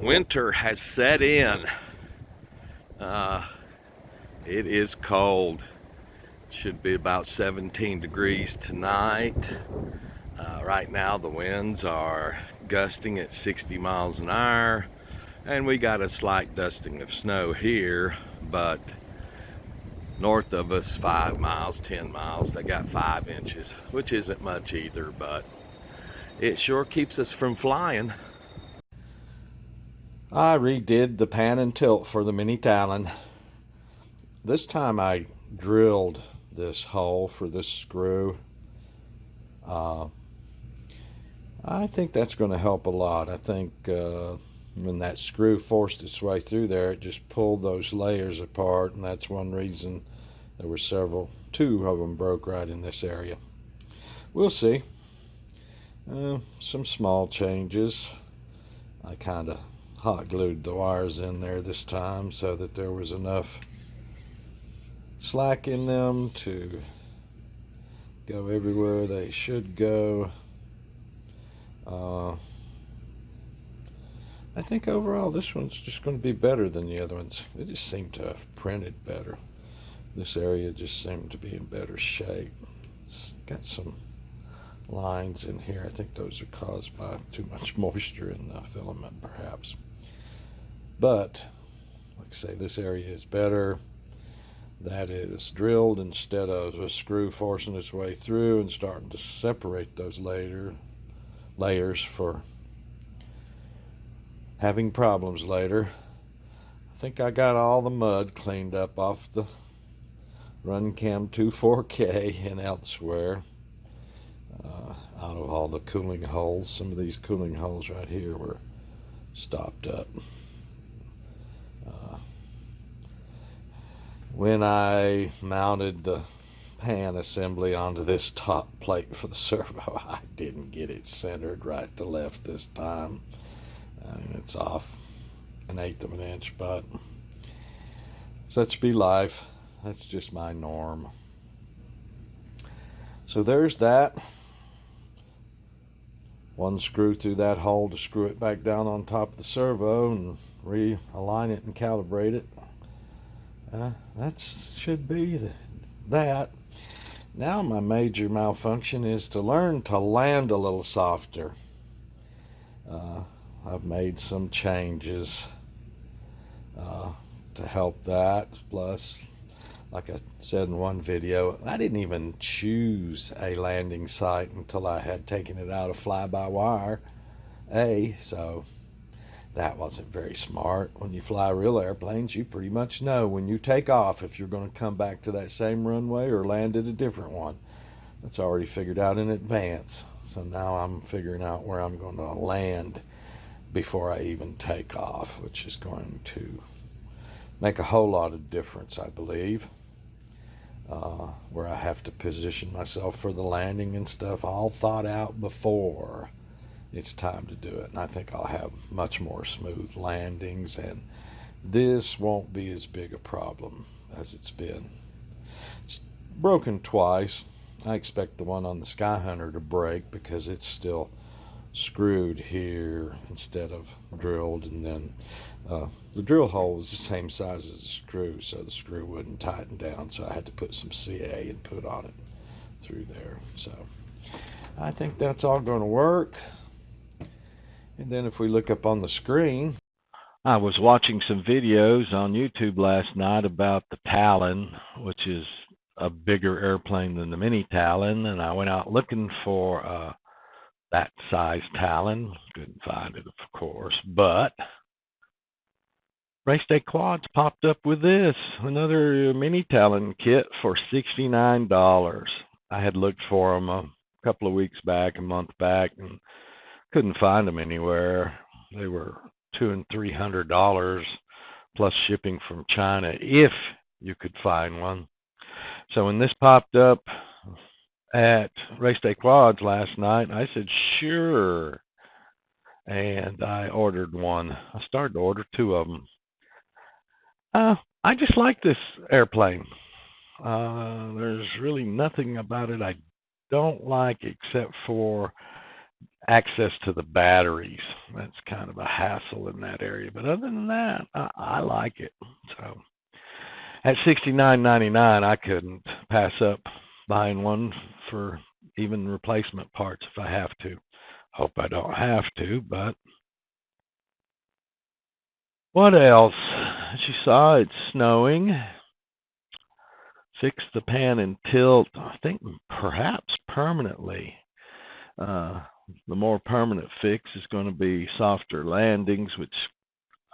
Winter has set in. It is cold. Should be about 17 degrees tonight. Right now the winds are gusting at 60 miles an hour, and we got a slight dusting of snow here, but north of us 5 miles, 10 miles, they got 5 inches, which isn't much either, but it sure keeps us from flying. I redid the pan and tilt for the mini Talon. This time I drilled this hole for this screw. I think that's going to help a lot. I think when that screw forced its way through there, it just pulled those layers apart, and that's one reason there were two of them broke right in this area. We'll see. Some small changes. I kind of hot glued the wires in there this time so that there was enough slack in them to go everywhere they should go. I think overall this one's just going to be better than the other ones. They just seem to have printed better. This area just seemed to be in better shape. It's got some lines in here. I think those are caused by too much moisture in the filament, perhaps. But, like I say, this area is better. That is drilled instead of a screw forcing its way through and starting to separate those layers for having problems later. I think I got all the mud cleaned up off the Runcam 24K and elsewhere, out of all the cooling holes. Some of these cooling holes right here were stopped up. When I mounted the pan assembly onto this top plate for the servo, I didn't get it centered right to left this time. It's off 1/8 of an inch, but such be life. That's just my norm. So there's that. One screw through that hole to screw it back down on top of the servo and realign it and calibrate it. That should be that. Now my major malfunction is to learn to land a little softer. I've made some changes to help that. Plus, like I said in one video, I didn't even choose a landing site until I had taken it out of fly-by-wire. So that wasn't very smart. When you fly real airplanes, you pretty much know when you take off if you're going to come back to that same runway or land at a different one. That's already figured out in advance. So now I'm figuring out where I'm going to land before I even take off, which is going to make a whole lot of difference, I believe. Where I have to position myself for the landing and stuff all thought out before it's time to do it. And I think I'll have much more smooth landings, and this won't be as big a problem as it's been. It's broken twice. I expect the one on the Skyhunter to break because it's still screwed here instead of drilled, and then the drill hole was the same size as the screw, so the screw wouldn't tighten down, so I had to put some CA and put on it through there. So I think that's all going to work. And then if we look up on the screen, I was watching some videos on YouTube last night about the Talon, which is a bigger airplane than the mini Talon, and I went out looking for that size Talon. Couldn't find it, of course, but Race Day Quads popped up with this, another mini Talon kit for $69. I had looked for them a couple of weeks back, a month back, and couldn't find them anywhere. They were $200 and $300 plus shipping from China if you could find one. So when this popped up at Race Day Quads last night, I said sure, and I ordered one. I started to order 2 of them. I just like this airplane. There's really nothing about it I don't like except for access to the batteries. That's kind of a hassle in that area. But other than that, I like it. So at $69.99, I couldn't pass up buying one for even replacement parts if I have to. Hope I don't have to, but what else? As you saw, it's snowing. Fix the pan and tilt, I think perhaps permanently. The more permanent fix is going to be softer landings, which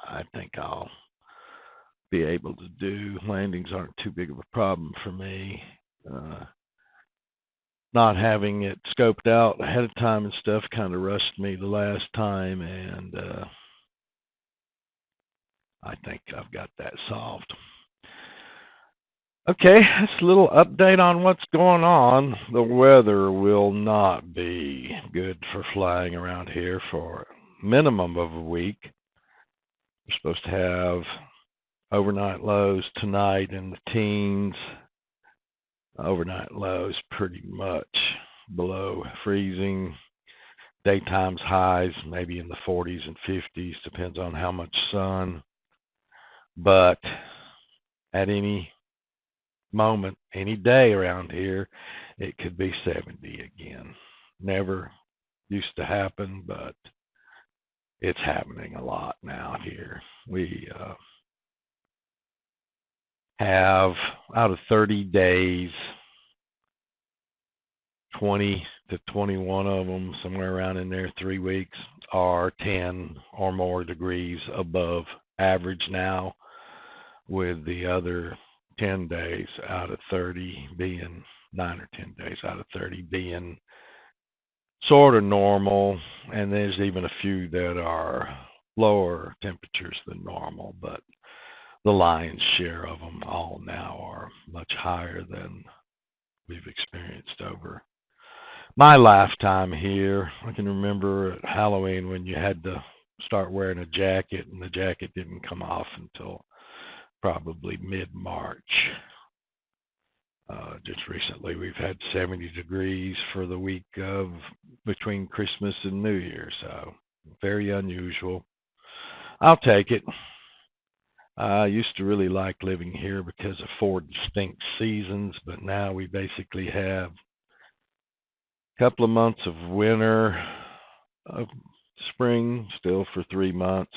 I think I'll be able to do. Landings aren't too big of a problem for me. Not having it scoped out ahead of time and stuff kind of rushed me the last time, and I think I've got that solved. Okay, that's a little update on what's going on. The weather will not be good for flying around here for a minimum of a week. We're supposed to have overnight lows tonight in the teens. Overnight lows pretty much below freezing. Daytime's highs maybe in the 40s and 50s, depends on how much sun. But at any moment, any day around here, it could be 70 again. Never used to happen, but it's happening a lot now here. We have, out of 30 days, 20 to 21 of them, somewhere around in there, 3 weeks, are 10 or more degrees above average now, with the other 10 days out of 30 being, 9 or 10 days out of 30 being sort of normal, and there's even a few that are lower temperatures than normal, but the lion's share of them all now are much higher than we've experienced over my lifetime here. I can remember at Halloween when you had to start wearing a jacket, and the jacket didn't come off until probably mid-March. Just recently, we've had 70 degrees for the week of between Christmas and New Year, so very unusual. I'll take it. I used to really like living here because of 4 distinct seasons, but now we basically have a couple of months of winter, of spring still for 3 months.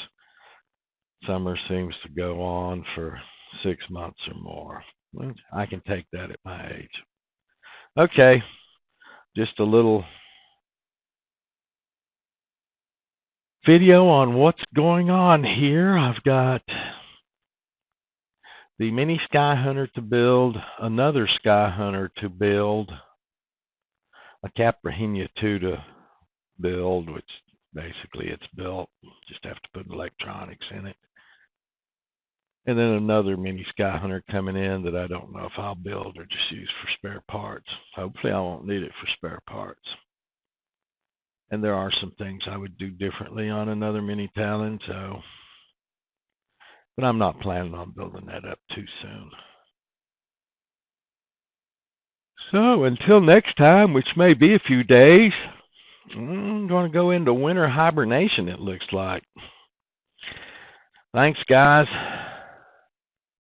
Summer seems to go on for 6 months or more. Well, I can take that at my age. Okay, just a little video on what's going on here. I've got the mini Sky Hunter to build, another Sky Hunter to build, a Caprahenia 2 to build, which basically it's built, just have to put electronics in it. And then another mini Sky Hunter coming in that I don't know if I'll build or just use for spare parts. Hopefully I won't need it for spare parts. And there are some things I would do differently on another mini Talon, but I'm not planning on building that up too soon. So until next time, which may be a few days, I'm going to go into winter hibernation, it looks like. Thanks, guys.